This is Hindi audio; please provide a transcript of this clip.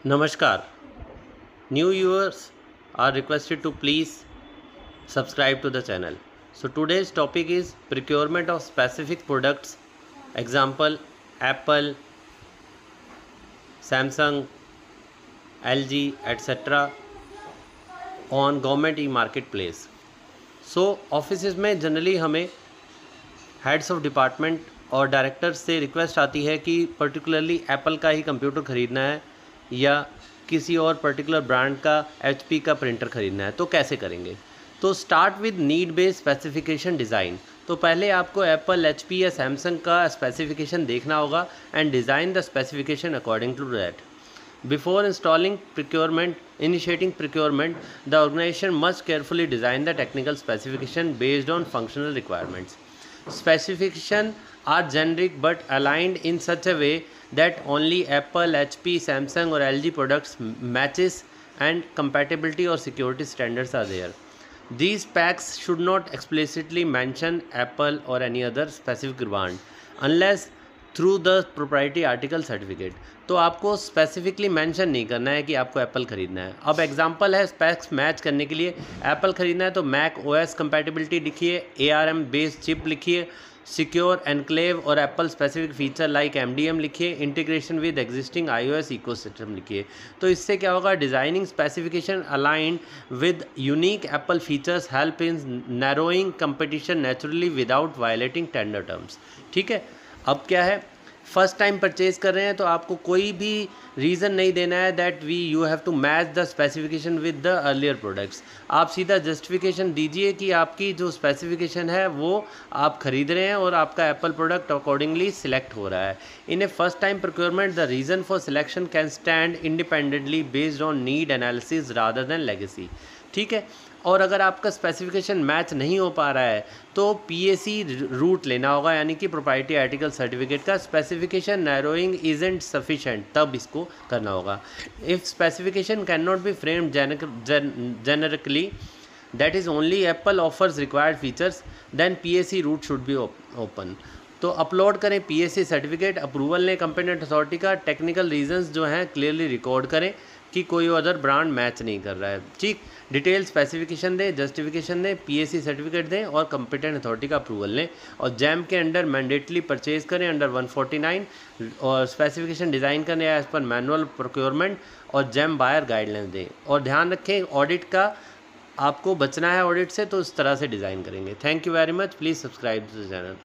Namaskar. New viewers are requested to please subscribe to the channel. So today's topic is procurement of specific products. Example: Apple, Samsung, LG, etc. on government e-marketplace. So office में जनरली हमें हेड्स ऑफ डिपार्टमेंट और डायरेक्टर्स से रिक्वेस्ट आती है कि पर्टिकुलरली एप्पल का ही कंप्यूटर ख़रीदना है या किसी और पर्टिकुलर ब्रांड का HP का प्रिंटर ख़रीदना है, तो कैसे करेंगे। तो start with need based specification design. तो पहले आपको एप्पल, HP या सैमसंग का स्पेसिफिकेशन देखना होगा and design the specification according to that. Before initiating procurement, the organization must carefully design the technical specification based on functional requirements. Specifications are generic but aligned in such a way that only Apple, HP, Samsung or LG products matches and compatibility or security standards are there. These specs should not explicitly mention Apple or any other specific brand unless through the proprietary article certificate. तो आपको स्पेसिफिकली मेंशन नहीं करना है कि आपको एप्पल ख़रीदना है। अब एग्जांपल है, स्पेक्स मैच करने के लिए एप्पल ख़रीदना है तो मैक OS कंपैटिबिलिटी लिखिए, ARM बेस्ड चिप लिखिए, सिक्योर एनक्लेव और Apple specific feature like MDM लिखिए, integration with existing iOS ecosystem लिखिए। तो इससे क्या होगा, designing specification aligned with unique Apple features help in narrowing competition naturally without violating tender terms. ठीक है। अब क्या है, फर्स्ट टाइम परचेज़ कर रहे हैं तो आपको कोई भी रीज़न नहीं देना है that you have to match the specification with the earlier products. आप सीधा जस्टिफिकेशन दीजिए कि आपकी जो स्पेसिफिकेशन है वो आप ख़रीद रहे हैं और आपका एप्पल प्रोडक्ट अकॉर्डिंगली सिलेक्ट हो रहा है। In a first time procurement the reason for selection can stand independently based on need analysis rather than legacy. ठीक है। और अगर आपका स्पेसिफिकेशन मैच नहीं हो पा रहा है तो PAC रूट लेना होगा, यानी कि प्रोप्राइटरी आर्टिकल सर्टिफिकेट का। स्पेसिफिकेशन नैरोइंग इजेंट सफिशेंट, तब इसको करना होगा। If specification can not be framed generically that is only Apple offers required features then PAC route should be open. तो अपलोड करें PAC सर्टिफिकेट, अप्रूवल लें कंपेटेंट अथॉरिटी का, टेक्निकल रीजंस जो हैं क्लियरली रिकॉर्ड करें कि कोई अदर ब्रांड मैच नहीं कर रहा है। ठीक, डिटेल स्पेसिफिकेशन दें, जस्टिफिकेशन दें, PAC सर्टिफिकेट दें और कंपिटेंट अथॉरिटी का अप्रूवल लें। और जैम के अंडर मैंडेटली परचेज करें अंडर 149 और स्पेसिफिकेशन डिज़ाइन करें एज पर मैनुअल प्रोक्योरमेंट और जैम बायर गाइडलाइंस दें। और ध्यान रखें, ऑडिट का आपको बचना है ऑडिट से, तो इस तरह से डिज़ाइन करेंगे। Thank you very much. Please subscribe to the channel.